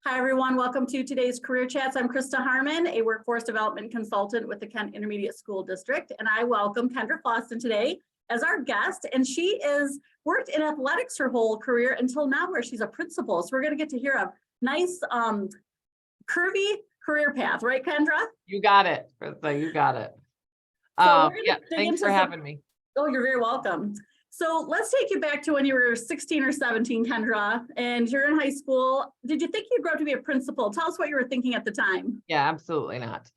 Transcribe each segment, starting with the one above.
Hi, everyone. Welcome to today's Career Chats. I'm Krista Harmon, a workforce development consultant with the Kent Intermediate School District, and I welcome Kendra Faustin today as our guest. And she is worked in athletics her whole career until now, where she's a principal. So we're going to get to hear a nice, curvy career path, right, Kendra? You got it, Krista. You got it. Yeah, thanks for having me. Oh, you're very welcome. So let's take you back to when you were 16 or 17, Kendra, and you're in high school. Did you think you'd grow up to be a principal? Tell us what you were thinking at the time. Yeah, absolutely not.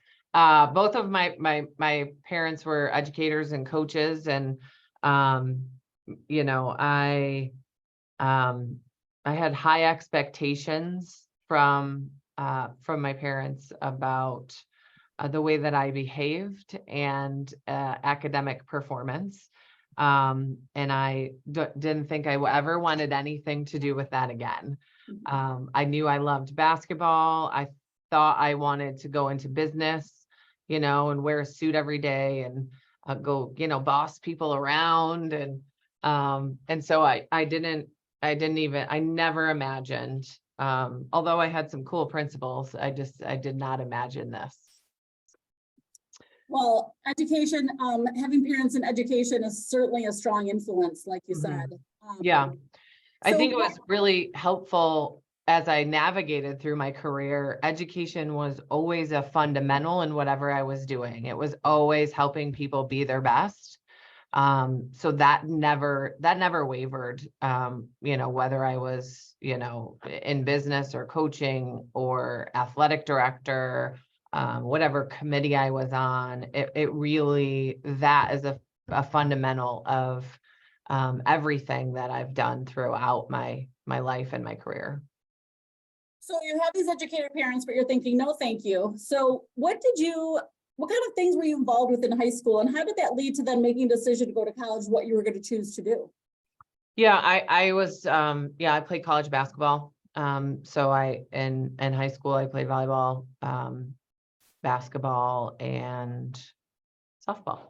Both of my parents were educators and coaches, and you know, I had high expectations from my parents about the way that I behaved and academic performance. And I didn't think I ever wanted anything to do with that again. I knew I loved basketball. I thought I wanted to go into business, you know, and wear a suit every day and go, you know, boss people around. And so I never imagined, although I had some cool principles, I did not imagine this. Well, education, having parents in education is certainly a strong influence, like you said. Yeah, I so think it was really helpful as I navigated through my career. Education was always a fundamental in whatever I was doing. It was always helping people be their best. So that never wavered, you know, whether I was, you know, in business or coaching or athletic director, whatever committee I was on, it really, that is a fundamental of everything that I've done throughout my life and my career. So you have these educator parents, but you're thinking, no, thank you. So what kind of things were you involved with in high school, and how did that lead to then making a decision to go to college, what you were going to choose to do? Yeah, I was, I played college basketball. So in high school, I played volleyball, basketball, and softball.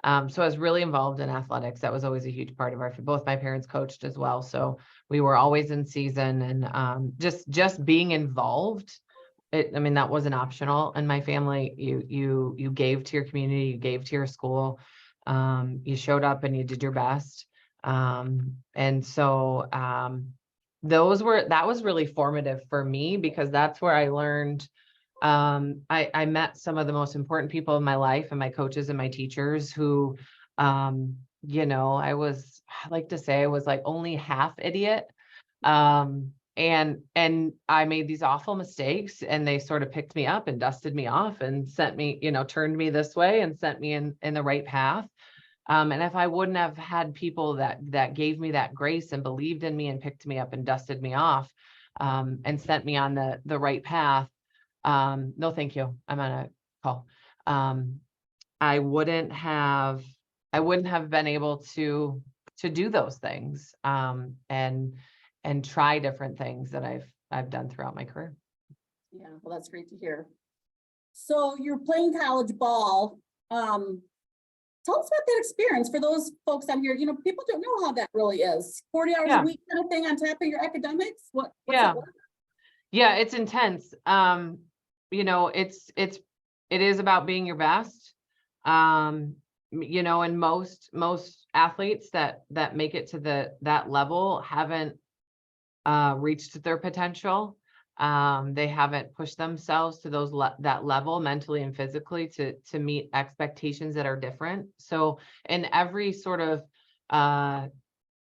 So I was really involved in athletics. That was always a huge part of both my parents coached as well. So we were always in season, and just being involved. I mean, that wasn't optional in my family. You gave to your community, you gave to your school, you showed up and you did your best. And so that was really formative for me, because that's where I learned. I met some of the most important people in my life, and my coaches and my teachers who, you know, I like to say I was like only half idiot. And I made these awful mistakes, and they sort of picked me up and dusted me off and sent me, you know, turned me this way and sent me in the right path. And if I wouldn't have had people that gave me that grace and believed in me and picked me up and dusted me off, and sent me on the right path, no, thank you, I'm on a call. I wouldn't have been able to do those things, and try different things that I've done throughout my career. Yeah, well, that's great to hear. So you're playing college ball. Tell us about that experience for those folks out here. You know, people don't know how that really is. 40 hours a week kind of thing on top of your academics. What's it like? Yeah, it's intense. You know, it is about being your best. You know, and most athletes that make it to that level haven't reached their potential. They haven't pushed themselves to that level mentally and physically to meet expectations that are different. So in every sort of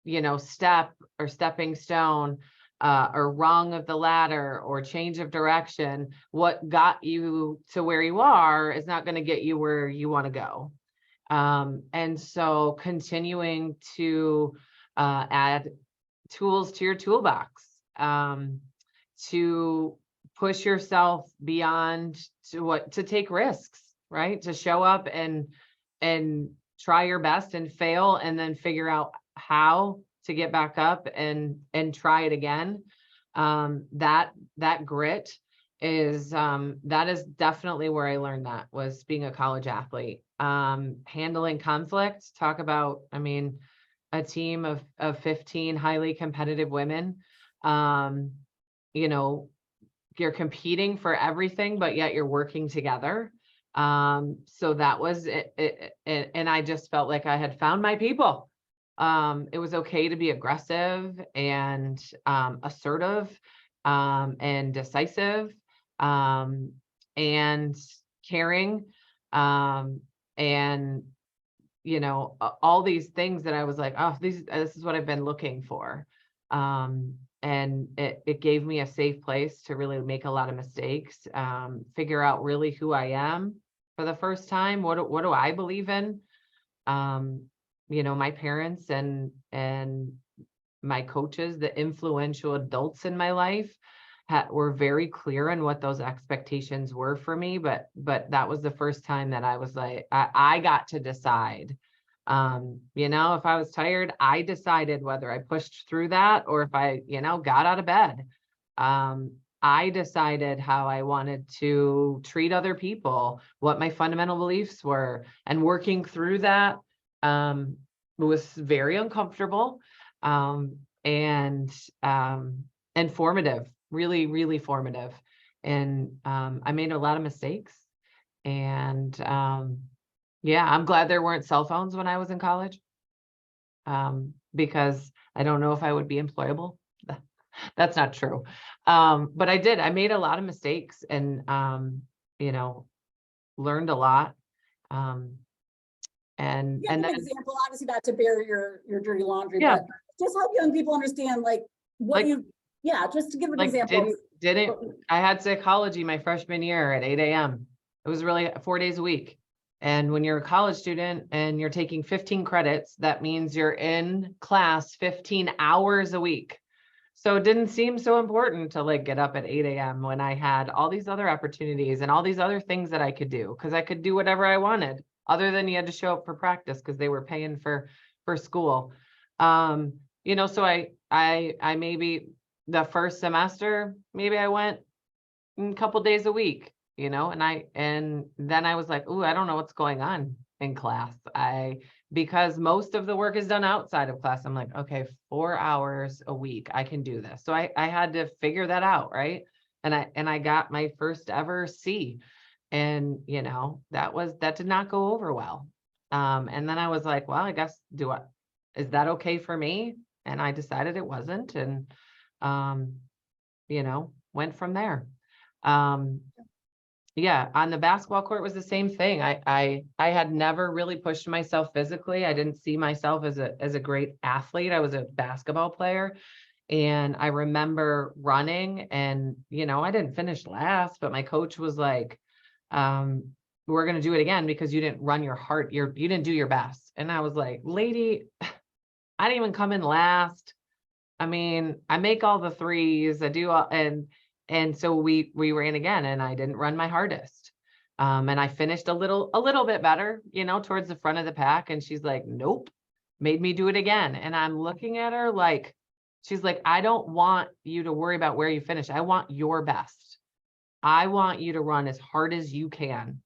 you know, step or stepping stone, or rung of the ladder or change of direction, what got you to where you are is not going to get you where you want to go. And so continuing to add tools to your toolbox, to push yourself beyond to take risks, right? To show up and try your best and fail, and then figure out how to get back up and try it again. That grit is that is definitely where I learned, that was being a college athlete. Handling conflict, talk about, I mean, a team of 15 highly competitive women, you know, you're competing for everything, but yet you're working together. So that was it, and I just felt like I had found my people. It was okay to be aggressive and assertive and decisive and caring and all these things that I was like, oh, this is what I've been looking for. And it gave me a safe place to really make a lot of mistakes, figure out really who I am for the first time. What do I believe in? My parents and my coaches, the influential adults in my life, were very clear on what those expectations were for me. But that was the first time that I was like, I got to decide. If I was tired, I decided whether I pushed through that or if I, got out of bed. I decided how I wanted to treat other people, what my fundamental beliefs were, and working through that was very uncomfortable and formative, really, really formative. And I made a lot of mistakes. And yeah, I'm glad there weren't cell phones when I was in college because I don't know if I would be employable. That's not true. But I made a lot of mistakes and, learned a lot. And an then example, obviously not to bear your dirty laundry, yeah, but just help young people understand just to give an example. I had psychology my freshman year at 8 a.m. It was really 4 days a week. And when you're a college student and you're taking 15 credits, that means you're in class 15 hours a week. So it didn't seem so important to get up at 8 a.m. when I had all these other opportunities and all these other things that I could do, because I could do whatever I wanted other than you had to show up for practice because they were paying for school. So I maybe the first semester, maybe I went a couple days a week, and then I was like, oh, I don't know what's going on in class. Because most of the work is done outside of class. I'm like, okay, 4 hours a week, I can do this. So I had to figure that out. Right. And I got my first ever C, and that did not go over well. And then I was like, well, I guess is that okay for me? And I decided it wasn't, and went from there. Yeah, on the basketball court was the same thing. I had never really pushed myself physically. I didn't see myself as a great athlete. I was a basketball player. And I remember running and, I didn't finish last, but my coach was like, we're going to do it again because you didn't run your heart. You didn't do your best. And I was like, lady, I didn't even come in last. I mean, I make all the threes. I do all, and so we ran again and I didn't run my hardest. And I finished a little bit better, towards the front of the pack. And she's like, nope, made me do it again. And I'm looking at her like, she's like, I don't want you to worry about where you finish. I want your best. I want you to run as hard as you can.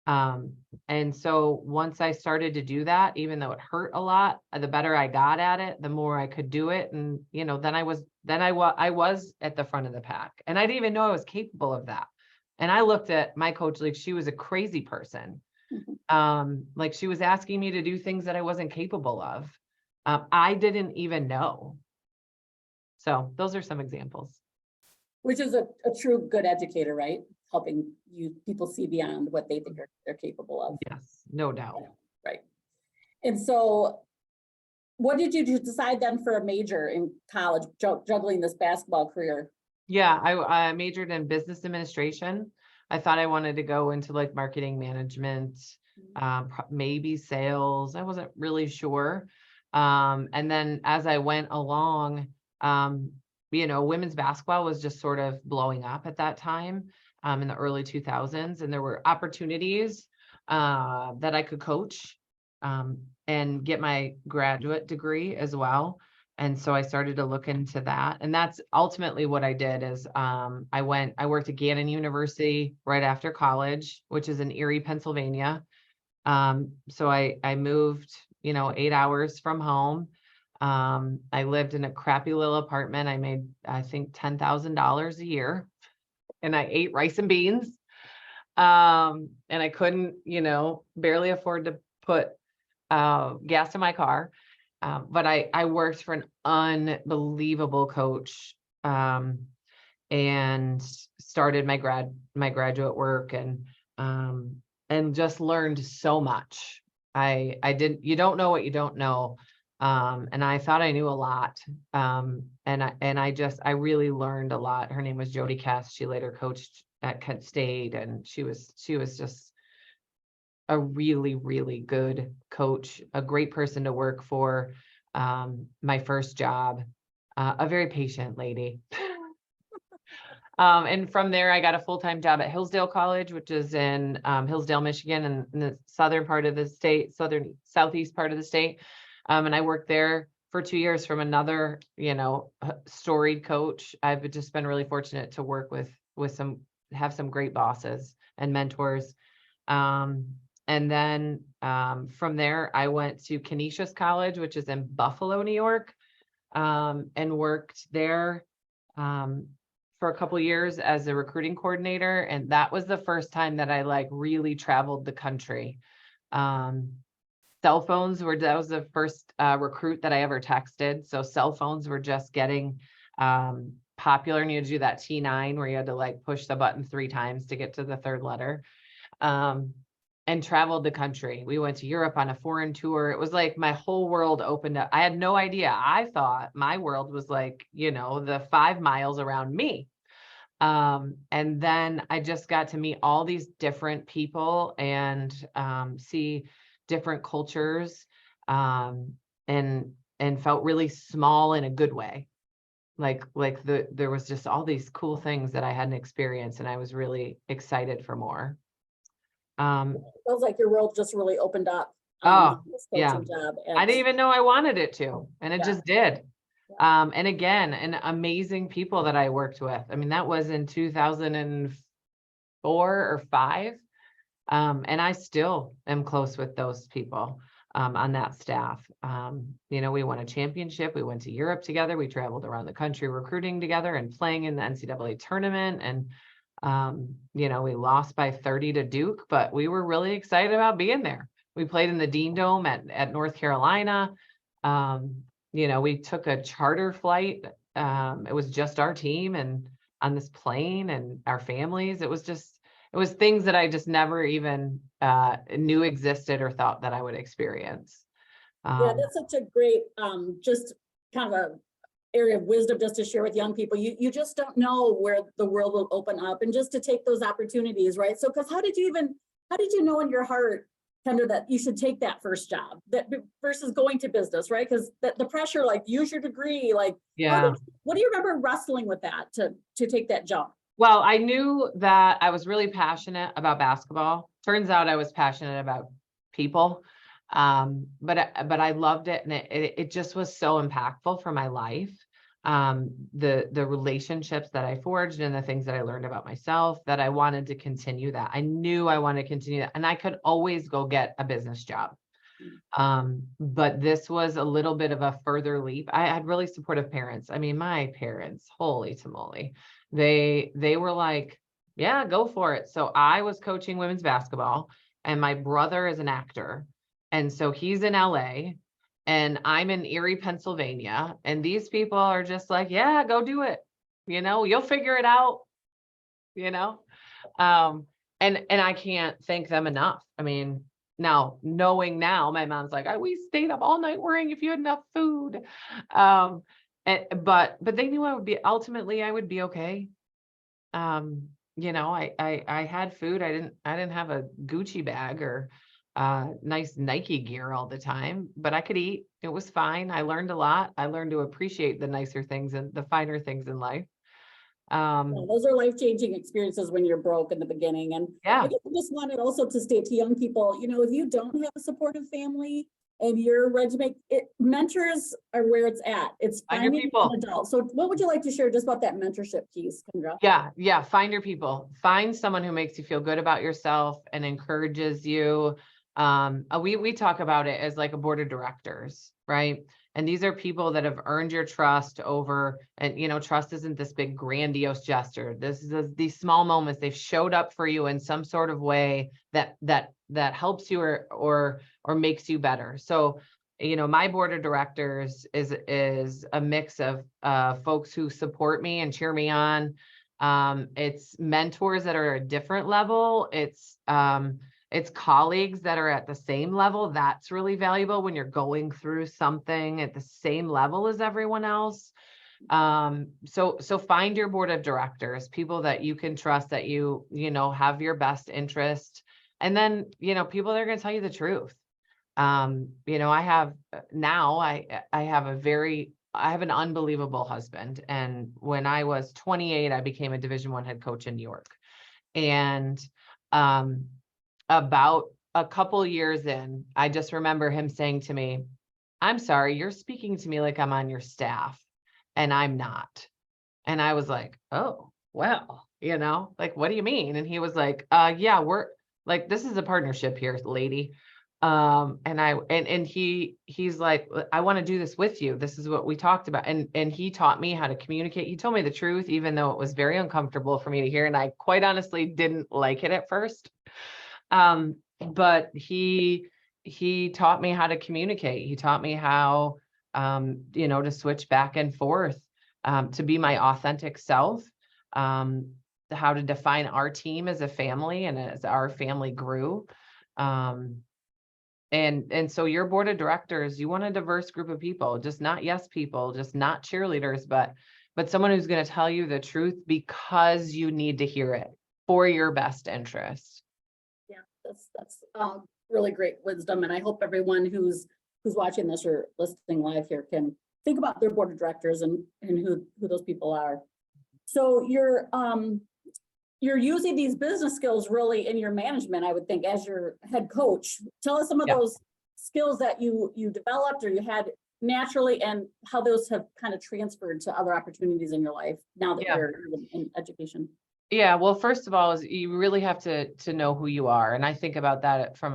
And so once I started to do that, even though it hurt a lot, the better I got at it, the more I could do it. And, then I was at the front of the pack, and I didn't even know I was capable of that. And I looked at my coach like she was a crazy person. Like she was asking me to do things that I wasn't capable of. I didn't even know. So those are some examples. Which is a true good educator, right? Helping people see beyond what they think they're capable of. Yes, no doubt. Right. And so what did you decide then for a major in college, juggling this basketball career? Yeah, I majored in business administration. I thought I wanted to go into marketing management, maybe sales. I wasn't really sure. And then as I went along, women's basketball was just sort of blowing up at that time in the early 2000s. And there were opportunities that I could coach and get my graduate degree as well. And so I started to look into that. And that's ultimately what I did is I worked at Gannon University right after college, which is in Erie, Pennsylvania. So I moved, 8 hours from home. I lived in a crappy little apartment. I made, I think, $10,000 a year. and I ate rice and beans. And I couldn't, barely afford to put gas in my car. But I worked for an unbelievable coach, and started my graduate work, and just learned so much. You don't know what you don't know. And I thought I knew a lot. I really learned a lot. Her name was Jody Cass. She later coached at Kent State, and she was just a really, really good coach, a great person to work for. My first job, a very patient lady. And from there, I got a full-time job at Hillsdale College, which is in Hillsdale, Michigan, and in the southern part of the state, southeast part of the state. And I worked there for 2 years from another, storied coach. I've just been really fortunate to work with have some great bosses and mentors. And then from there, I went to Canisius College, which is in Buffalo, New York, and worked there for a couple of years as a recruiting coordinator. And that was the first time that I really traveled the country. Cell phones that was the first recruit that I ever texted. So cell phones were just getting popular, and you had to do that T9 where you had to push the button 3 times to get to the third letter. And traveled the country. We went to Europe on a foreign tour. It was like my whole world opened up. I had no idea. I thought my world was the 5 miles around me. And then I just got to meet all these different people and see different cultures, and felt really small in a good way. There was just all these cool things that I hadn't experienced, and I was really excited for more. Feels like your world just really opened up. This coaching job. I didn't even know I wanted it to, and it just did. Yeah. And again, an amazing people that I worked with. I mean, that was in 2004 or 5. And I still am close with those people on that staff. We won a championship. We went to Europe together. We traveled around the country recruiting together and playing in the NCAA tournament. And we lost by 30 to Duke, but we were really excited about being there. We played in the Dean Dome at North Carolina. We took a charter flight. It was just our team and on this plane and our families. It was things that I just never even knew existed or thought that I would experience. Yeah, that's such a great, just kind of a area of wisdom just to share with young people. You just don't know where the world will open up, and just to take those opportunities, right? So, because how did you know in your heart, Kendra, that you should take that first job versus going to business, right? Because the pressure, use your degree, what do you remember wrestling with that to take that jump? Well, I knew that I was really passionate about basketball. Turns out I was passionate about people. But I loved it, and it just was so impactful for my life. The relationships that I forged and the things that I learned about myself, that I wanted to continue that. I knew I wanted to continue that, and I could always go get a business job. But this was a little bit of a further leap. I had really supportive parents. I mean, my parents, holy tamale, they were like, yeah, go for it. So I was coaching women's basketball, and my brother is an actor. And so he's in LA and I'm in Erie, Pennsylvania. And these people are just like, yeah, go do it. You'll figure it out, and I can't thank them enough. I mean, knowing now, my mom's like, we stayed up all night worrying if you had enough food. But they knew I would be okay. I had food. I didn't have a Gucci bag or nice Nike gear all the time, but I could eat. It was fine. I learned a lot. I learned to appreciate the nicer things and the finer things in life. Those are life-changing experiences when you're broke in the beginning. And I guess I just wanted also to state to young people, if you don't have a supportive family and you're ready to make it, mentors are where it's at. It's finding people. An adult. So what would you like to share just about that mentorship piece, Kendra? Yeah. Find your people. Find someone who makes you feel good about yourself and encourages you. We talk about it as like a board of directors, right? And these are people that have earned your trust over, and trust isn't this big grandiose gesture. This is these small moments. They've showed up for you in some sort of way that helps you or makes you better. So, my board of directors is a mix of folks who support me and cheer me on. It's mentors that are at a different level. It's colleagues that are at the same level. That's really valuable when you're going through something at the same level as everyone else. So find your board of directors, people that you can trust, that have your best interest. And then, people that are going to tell you the truth. I have an unbelievable husband. And when I was 28, I became a Division I head coach in New York. And, about a couple years in, I just remember him saying to me, "I'm sorry, you're speaking to me like I'm on your staff, and I'm not." And I was like, "Oh, well, like, what do you mean?" And he was like, "Yeah, we're like, this is a partnership here, lady." And he's like, "I want to do this with you. This is what we talked about." And he taught me how to communicate. He told me the truth, even though it was very uncomfortable for me to hear. And I quite honestly didn't like it at first. But he taught me how to communicate. He taught me how, to switch back and forth, to be my authentic self, how to define our team as a family and as our family grew. And so your board of directors, you want a diverse group of people, just not yes people, just not cheerleaders, but someone who's going to tell you the truth because you need to hear it for your best interest. Yeah, that's really great wisdom. And I hope everyone who's watching this or listening live here can think about their board of directors and who those people are. So you're using these business skills really in your management, I would think, as your head coach. Tell us some of those skills that you developed or you had naturally, and how those have kind of transferred to other opportunities in your life now that you're in education. Yeah, well, first of all, is you really have to know who you are. And I think about that from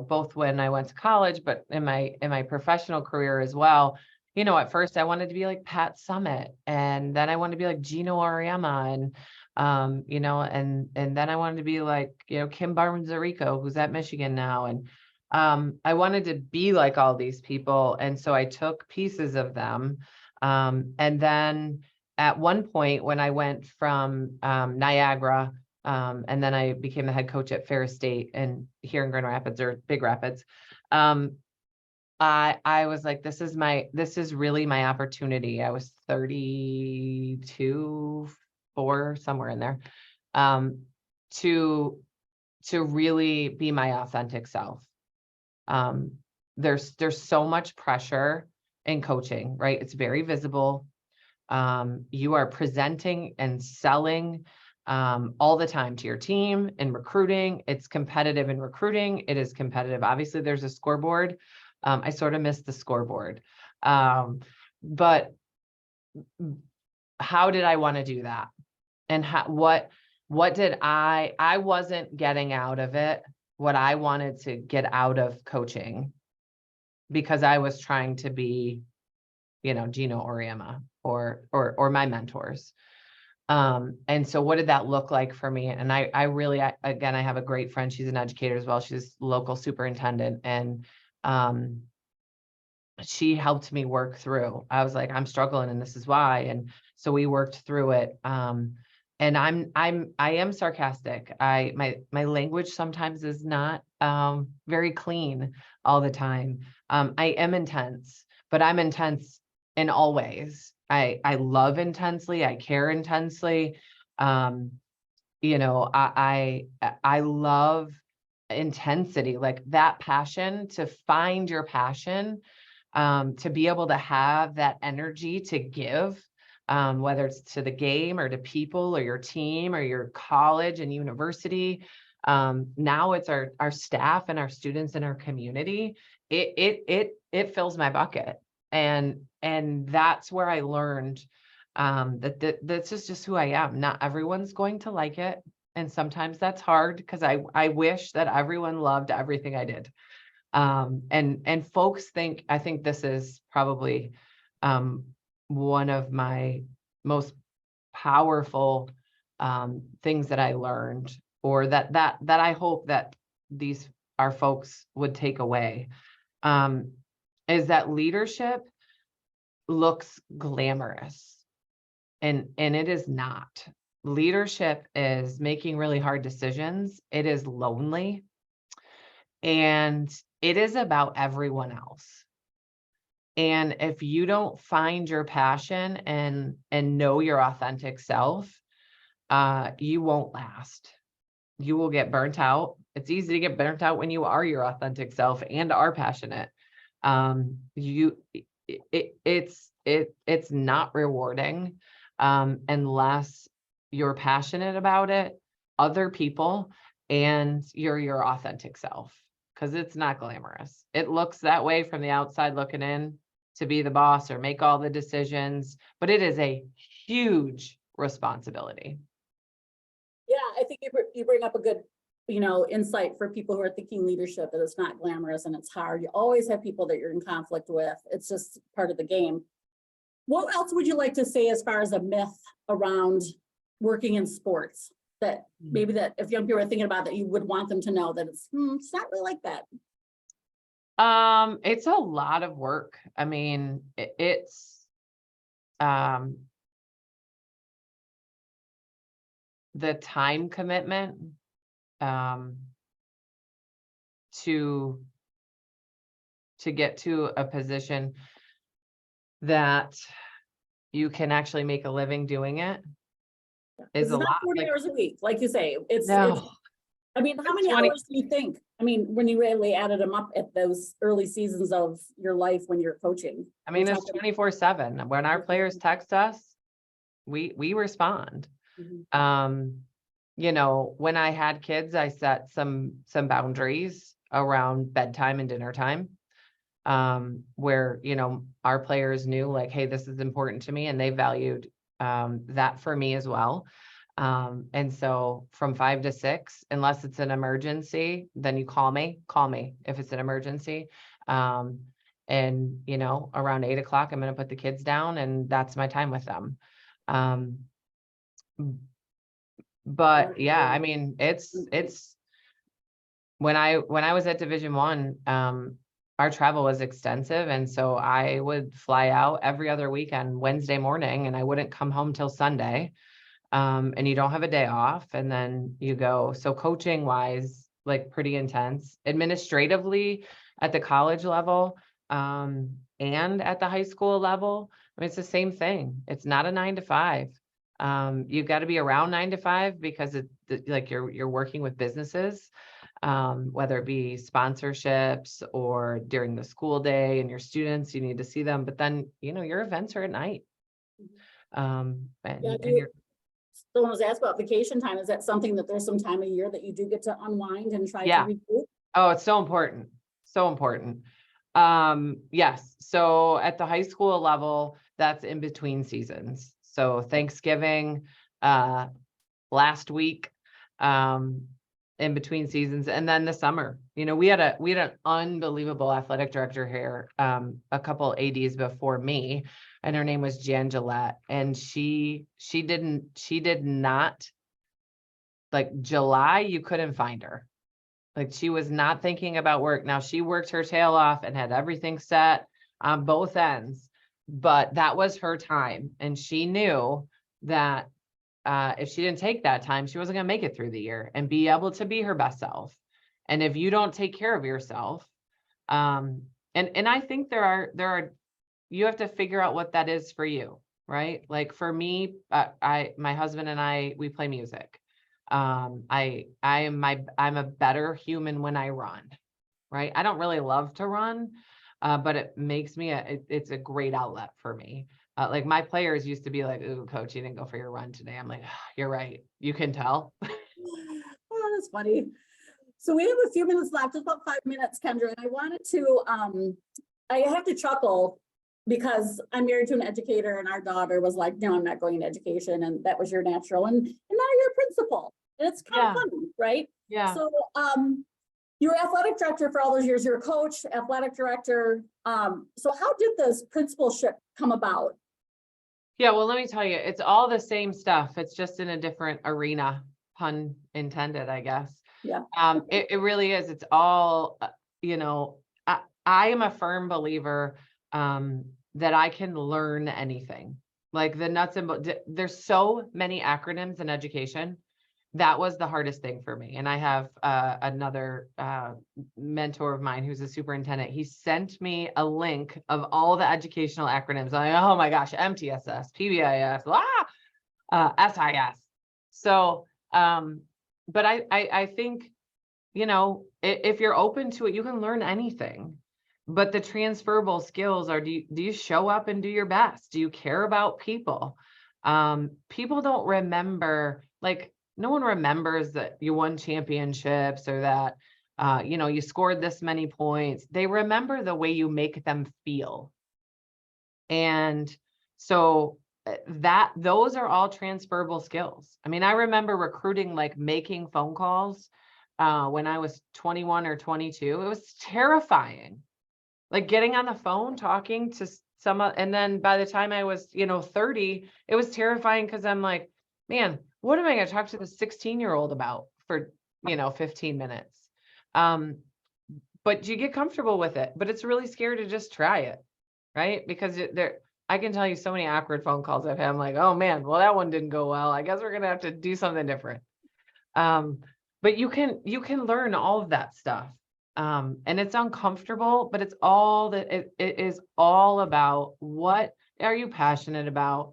both when I went to college, but in my professional career as well. At first I wanted to be like Pat Summitt, and then I wanted to be like Gino Auriemma, and and then I wanted to be like, Kim Barnes-Zarico, who's at Michigan now. And I wanted to be like all these people. And so I took pieces of them. And then at one point when I went from Niagara, and then I became the head coach at Ferris State and here in Grand Rapids, or Big Rapids, I was like, this is really my opportunity. I was 32, 4, somewhere in there, to really be my authentic self. There's so much pressure in coaching, right? It's very visible. You are presenting and selling all the time to your team. In recruiting, it's competitive. In recruiting, it is competitive. Obviously, there's a scoreboard. I sort of missed the scoreboard. But how did I want to do that? And what did I wasn't getting out of it what I wanted to get out of coaching, because I was trying to be, Gino Auriemma or my mentors. And so what did that look like for me? And I really, again, I have a great friend. She's an educator as well. She's local superintendent. And she helped me work through. I was like, I'm struggling and this is why. And so we worked through it. And I am sarcastic. My language sometimes is not very clean all the time. I am intense, but I'm intense in all ways. I love intensely. I care intensely. I love intensity, like that passion, to find your passion, to be able to have that energy to give, whether it's to the game or to people or your team or your college and university. Now it's our staff and our students and our community. It fills my bucket. And that's where I learned that this is just who I am. Not everyone's going to like it. And sometimes that's hard, because I wish that everyone loved everything I did. And folks think, I think this is probably one of my most powerful things that I learned, or that I hope that our folks would take away, is that leadership looks glamorous, and it is not. Leadership is making really hard decisions. It is lonely, and it is about everyone else. And if you don't find your passion and know your authentic self, you won't last. You will get burnt out. It's easy to get burnt out when you are your authentic self and are passionate. It's not rewarding unless you're passionate about it, other people, and you're your authentic self, because it's not glamorous. It looks that way from the outside looking in, to be the boss or make all the decisions, but it is a huge responsibility. Yeah, I think you bring up a good, insight for people who are thinking leadership, that it's not glamorous and it's hard. You always have people that you're in conflict with. It's just part of the game. What else would you like to say as far as a myth around working in sports, that maybe that if young people are thinking about, that you would want them to know that it's not really like that? It's a lot of work. I mean, it's the time commitment to get to a position that you can actually make a living doing it is a It's not lot. 40 hours a week, like you say. It's I mean, how many 20 hours do you think? I mean, when you really added them up at those early seasons of your life when you're coaching. I mean, it's 24/7. When our players text us, we respond. When I had kids, I set some boundaries around bedtime and dinner time, where, our players knew, like, hey, this is important to me, and they valued that for me as well. And so from 5 to 6, unless it's an emergency, then you call me if it's an emergency. And around 8 o'clock, I'm going to put the kids down, and that's my time with them. But yeah, I mean, it's when I was at Division I, our travel was extensive. And so I would fly out every other weekend, Wednesday morning, and I wouldn't come home till Sunday. And you don't have a day off, and then you go. So coaching wise, like, pretty intense. Administratively at the college level, and at the high school level, I mean, it's the same thing. It's not a 9 to 5. You've got to be around 9 to 5 because like you're working with businesses, whether it be sponsorships or during the school day, and your students, you need to see them. But then, your events are at night. Someone was asked about vacation time. Is that something that there's some time of year that you do get to unwind and try to regroup? Oh, it's so important. So important. Yes. So at the high school level, that's in between seasons. So Thanksgiving, last week, in between seasons, and then the summer. We had an unbelievable athletic director here, a couple ADs before me, and her name was Jan Gillette. And she did not, like, July, you couldn't find her. Like, she was not thinking about work. Now, she worked her tail off and had everything set on both ends, but that was her time. And she knew that if she didn't take that time, she wasn't going to make it through the year and be able to be her best self. And if you don't take care of yourself, and I think there are, you have to figure out what that is for you, right? Like, for me, my husband and I, we play music. I'm a better human when I run, right? I don't really love to run, but it makes me it's a great outlet for me. Like, my players used to be like, "Ooh, coach, you didn't go for your run today." I'm like, "You're right. You can tell." Oh, that's funny. So we have a few minutes left, just about 5 minutes, Kendra, and I wanted to, I have to chuckle because I'm married to an educator, and our daughter was like, "No, I'm not going into education," and that was your natural, and now you're a principal, and it's kind of funny, right? Yeah. So, You were athletic director for all those years. You're a coach, athletic director. So how did this principalship come about? Yeah, well, let me tell you, it's all the same stuff. It's just in a different arena, pun intended, I guess. Yeah. It really is. It's all, I am a firm believer that I can learn anything. Like the nuts and bolts. There's so many acronyms in education. That was the hardest thing for me. And I have another mentor of mine who's a superintendent. He sent me a link of all the educational acronyms. Oh my gosh, MTSS, PBIS, SIS. So, but I think, if you're open to it, you can learn anything. But the transferable skills are, do you show up and do your best? Do you care about people? People don't remember, like, no one remembers that you won championships or that, you scored this many points. They remember the way you make them feel. And so those are all transferable skills. I mean, I remember recruiting, like making phone calls when I was 21 or 22. It was terrifying. Like getting on the phone, talking to someone. And then by the time I was, 30, it was terrifying because I'm like, man, what am I going to talk to the 16-year-old about for, 15 minutes? But you get comfortable with it, but it's really scary to just try it, right? Because I can tell you so many awkward phone calls I've had. I'm like, oh man, well, that one didn't go well. I guess we're going to have to do something different. But you can learn all of that stuff. And it's uncomfortable, but it's all that it is all about. What are you passionate about?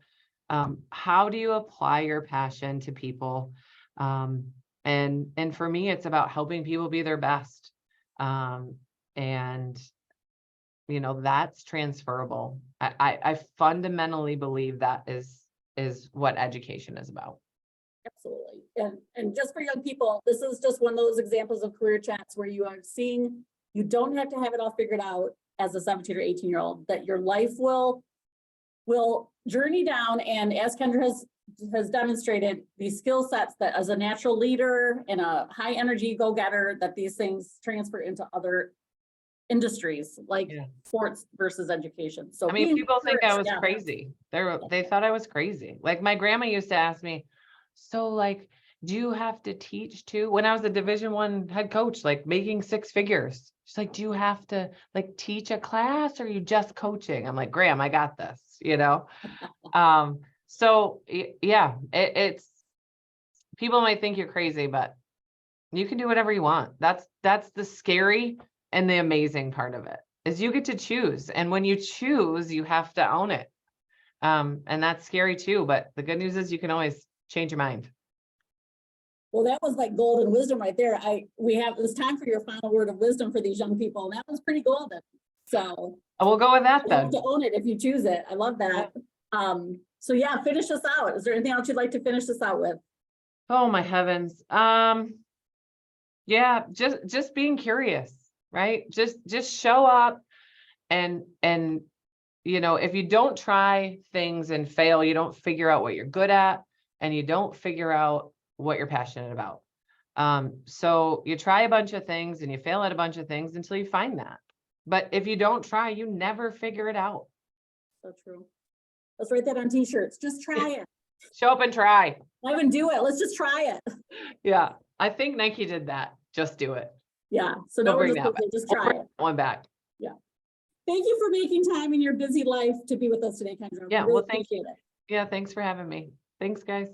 How do you apply your passion to people? And for me, it's about helping people be their best. And that's transferable. I fundamentally believe that is what education is about. Absolutely. And just for young people, this is just one of those examples of career chats where you are seeing, you don't have to have it all figured out as a 17 or 18-year-old, that your life will journey down. And as Kendra has demonstrated, these skill sets that as a natural leader and a high energy go-getter, that these things transfer into other industries like sports versus education. So I mean, people think I was crazy. They thought I was crazy. Like my grandma used to ask me, so like, do you have to teach too? When I was a Division I head coach, like making 6 figures, she's like, do you have to like teach a class or are you just coaching? I'm like, Graham, I got this, So yeah, it's people might think you're crazy, but you can do whatever you want. That's the scary and the amazing part of it, is you get to choose. And when you choose, you have to own it. And that's scary too, but the good news is you can always change your mind. Well, that was like golden wisdom right there. It's time for your final word of wisdom for these young people. And that was pretty golden. So we'll go with that you then. have to own it if you choose it. I love that. So yeah, finish us out. Is there anything else you'd like to finish this out with? Oh my heavens. Yeah, just being curious, right? Just show up and if you don't try things and fail, you don't figure out what you're good at and you don't figure out what you're passionate about. So you try a bunch of things and you fail at a bunch of things until you find that. But if you don't try, you never figure it out. So true. Let's write that on t-shirts. Just try it. Show up and try. Not even do it. Let's just try it. Yeah. I think Nike did that. Just do it. Yeah. So now we're just try it. One back. Yeah. Thank you for making time in your busy life to be with us today, Kendra. Yeah. Really well, thank you. it. Yeah. Thanks for having me. Thanks, guys.